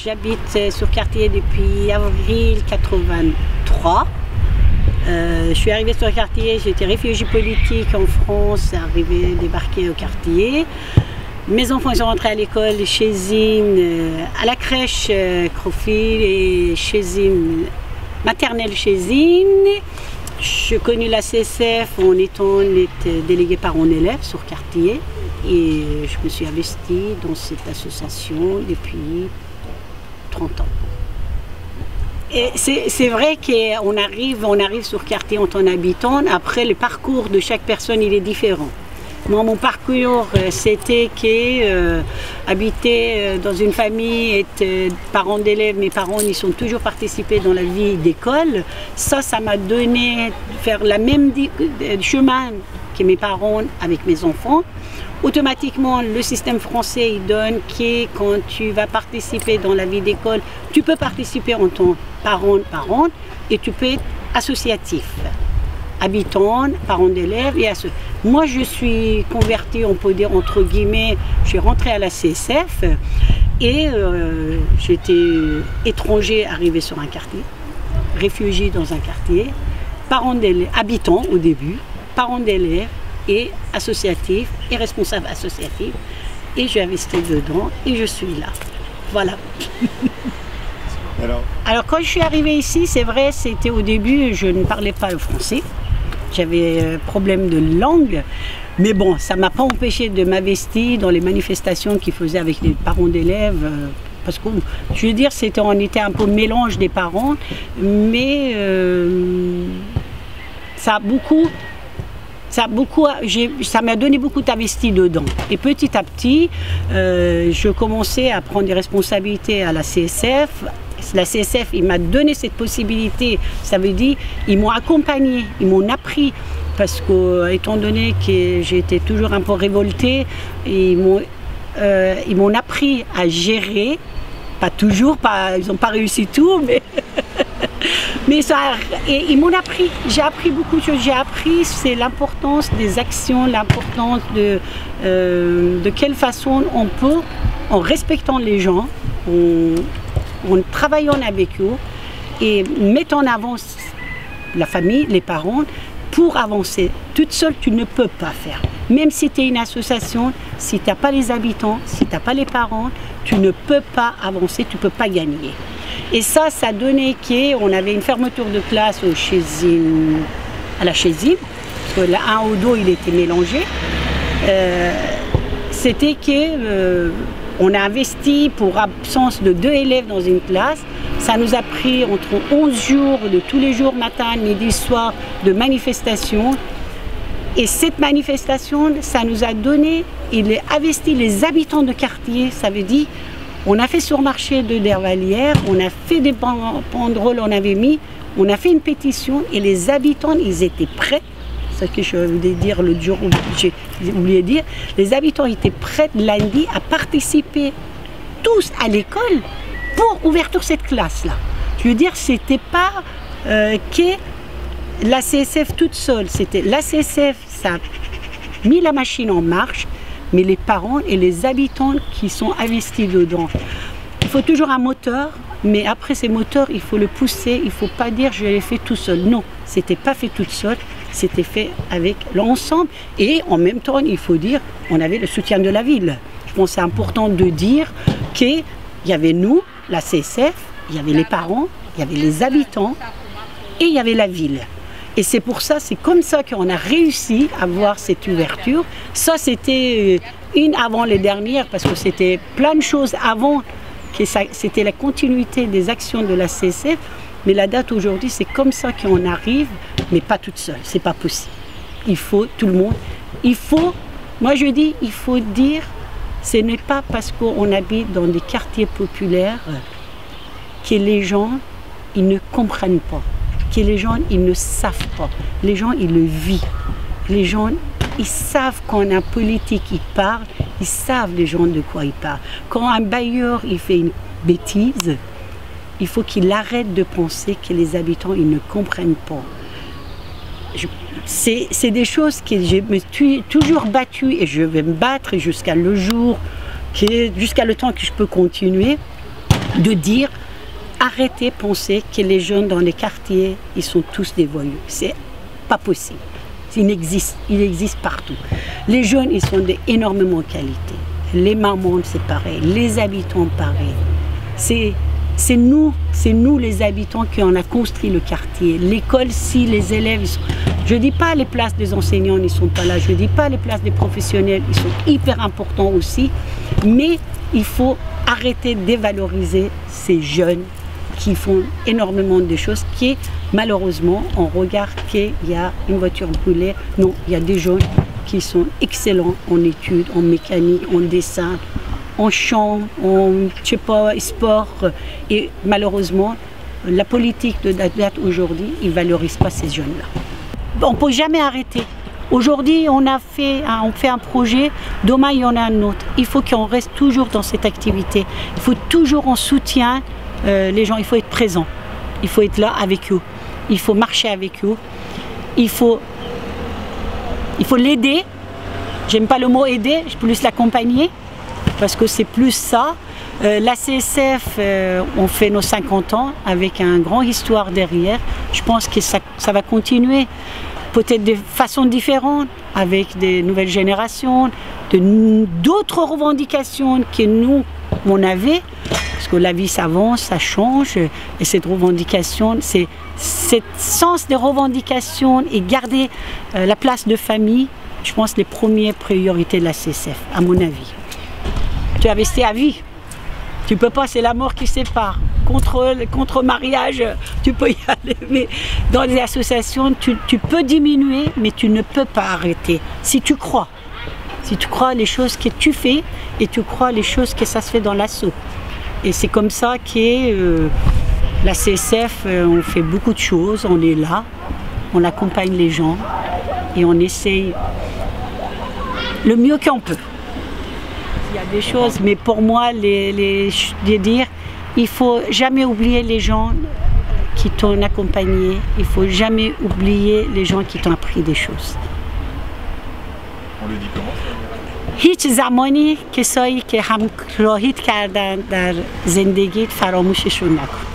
J'habite sur Cartier depuis avril 83. Je suis arrivée sur Cartier, j'étais réfugiée politique en France, débarquée au Quartier. Mes enfants sont rentrés à l'école chez Zine, à la crèche Crofil et chez Zine, maternelle chez Zine. J'ai connu la CSF en étant déléguée parents-élèves sur Cartier et je me suis investie dans cette association depuis 30 ans. Et c'est vrai qu'on arrive sur Cartier en tant qu'habitant. Après, le parcours de chaque personne, il est différent. Moi, mon parcours, c'était habiter dans une famille, être parent d'élèves. Mes parents, ils ont toujours participé dans la vie d'école. Ça m'a donné faire le même chemin que mes parents avec mes enfants. Automatiquement, le système français, il donne que quand tu vas participer dans la vie d'école, tu peux participer en tant que parent et tu peux être associatif. Habitant, parents d'élèves et associatif. Moi, je suis convertie, on peut dire entre guillemets, je suis rentrée à la CSF et j'étais étranger arrivé sur un quartier, réfugié dans un quartier, parents d'élèves, habitants au début, parents d'élèves et associatif et responsable associatif et j'ai investi dedans et je suis là. Voilà. Alors quand je suis arrivée ici, c'est vrai, c'était au début, je ne parlais pas le français. J'avais problème de langue, mais bon, ça ne m'a pas empêché de m'investir dans les manifestations qu'ils faisaient avec les parents d'élèves. Parce que, je veux dire, on était un peu mélange des parents, mais ça m'a donné beaucoup d'investis dedans. Et petit à petit, je commençais à prendre des responsabilités à la CSF. La CSF, il m'a donné cette possibilité, ça veut dire, ils m'ont accompagné, ils m'ont appris, parce que, étant donné que j'étais toujours un peu révoltée, ils m'ont appris à gérer, pas toujours, ils n'ont pas réussi tout, mais, et ils m'ont appris, j'ai appris beaucoup de choses, j'ai appris c'est l'importance des actions, l'importance de quelle façon on peut, en respectant les gens, en travaillant avec eux et mettant en avant la famille, les parents, pour avancer. Toute seule, tu ne peux pas faire. Même si tu es une association, si tu n'as pas les habitants, si tu n'as pas les parents, tu ne peux pas avancer, tu ne peux pas gagner. Et ça donnait qu'on avait une fermeture de classe à la Chésine, parce que un au dos, il était mélangé. C'était que on a investi pour absence de 2 élèves dans une classe. Ça nous a pris entre 11 jours, de tous les jours, matin, midi, soir, de manifestations. Et cette manifestation, ça nous a donné, il a investi les habitants de quartier. Ça veut dire, on a fait sur marché de Dervalière, on a fait des banderoles, on avait mis, on a fait une pétition et les habitants, ils étaient prêts. C'est ce que je voulais dire le jour où j'ai oublié de dire, les habitants étaient prêts lundi à participer tous à l'école pour ouverture cette classe-là. Je veux dire, c'était pas que la CSF toute seule, c'était la CSF, ça a mis la machine en marche, mais les parents et les habitants qui sont investis dedans. Il faut toujours un moteur, mais après ces moteurs, il faut le pousser, il ne faut pas dire je l'ai fait tout seul. Non, c'était pas fait toute seule. C'était fait avec l'ensemble et en même temps, il faut dire, on avait le soutien de la ville. Je pense que c'est important de dire qu'il y avait nous, la CSF, il y avait les parents, il y avait les habitants et il y avait la ville. Et c'est pour ça, c'est comme ça qu'on a réussi à avoir cette ouverture. Ça, c'était une avant les dernières parce que c'était plein de choses avant, c'était la continuité des actions de la CSF. Mais la date aujourd'hui, c'est comme ça qu'on arrive, mais pas toute seule, c'est pas possible. Il faut tout le monde, moi je dis, il faut dire, ce n'est pas parce qu'on habite dans des quartiers populaires que les gens, ils ne comprennent pas, que les gens, ils ne savent pas. Les gens, ils le vivent. Les gens, ils savent quand un politique, il parle, ils savent les gens de quoi ils parlent. Quand un bailleur, il fait une bêtise, il faut qu'il arrête de penser que les habitants, ils ne comprennent pas. C'est des choses que je me suis toujours battue et je vais me battre jusqu'à le jour, jusqu'à le temps que je peux continuer. de dire arrêtez de penser que les jeunes dans les quartiers, ils sont tous des voyous. C'est pas possible. Il existe partout. Les jeunes, ils sont d'énormément qualité. Les mamans, c'est pareil. Les habitants, pareil. C'est nous les habitants qui en a construit le quartier. L'école, si les élèves, je ne dis pas les places des enseignants ne sont pas là, je ne dis pas les places des professionnels, ils sont hyper importants aussi, mais il faut arrêter de dévaloriser ces jeunes qui font énormément de choses, qui malheureusement, on regarde qu'il y a une voiture brûlée. Non, il y a des jeunes qui sont excellents en études, en mécanique, en dessin, en chant, en je sais pas, sport. Et malheureusement, la politique de date aujourd'hui, ils ne valorisent pas ces jeunes-là. On ne peut jamais arrêter. Aujourd'hui, on fait un projet, demain il y en a un autre. Il faut qu'on reste toujours dans cette activité. Il faut toujours en soutien les gens, il faut être présent. Il faut être là avec eux. Il faut marcher avec eux. Il faut l'aider. J'aime pas le mot aider, je peux plus l'accompagner parce que c'est plus ça. La CSF, on fait nos 50 ans avec une grande histoire derrière. Je pense que ça va continuer, peut-être de façon différente, avec des nouvelles générations, d'autres revendications que nous, on avait. Parce que la vie s'avance, ça change, et cette revendication, c'est ce sens des revendications et garder la place de famille, je pense, les premières priorités de la CSF, à mon avis. Tu as resté à vie, tu peux pas, c'est la mort qui sépare. Contre mariage, tu peux y aller, mais dans les associations, tu peux diminuer, mais tu ne peux pas arrêter, si tu crois. Si tu crois les choses que tu fais, et tu crois les choses que ça se fait dans l'assaut. Et c'est comme ça que la CSF, on fait beaucoup de choses, on est là, on accompagne les gens et on essaye le mieux qu'on peut. Il y a des choses, mais pour moi, dire, il ne faut jamais oublier les gens qui t'ont accompagné, il ne faut jamais oublier les gens qui t'ont appris des choses. On le dit comment ça? هیچ زمانی کسایی که همراهیت کردن در زندگیت فراموششون نکن.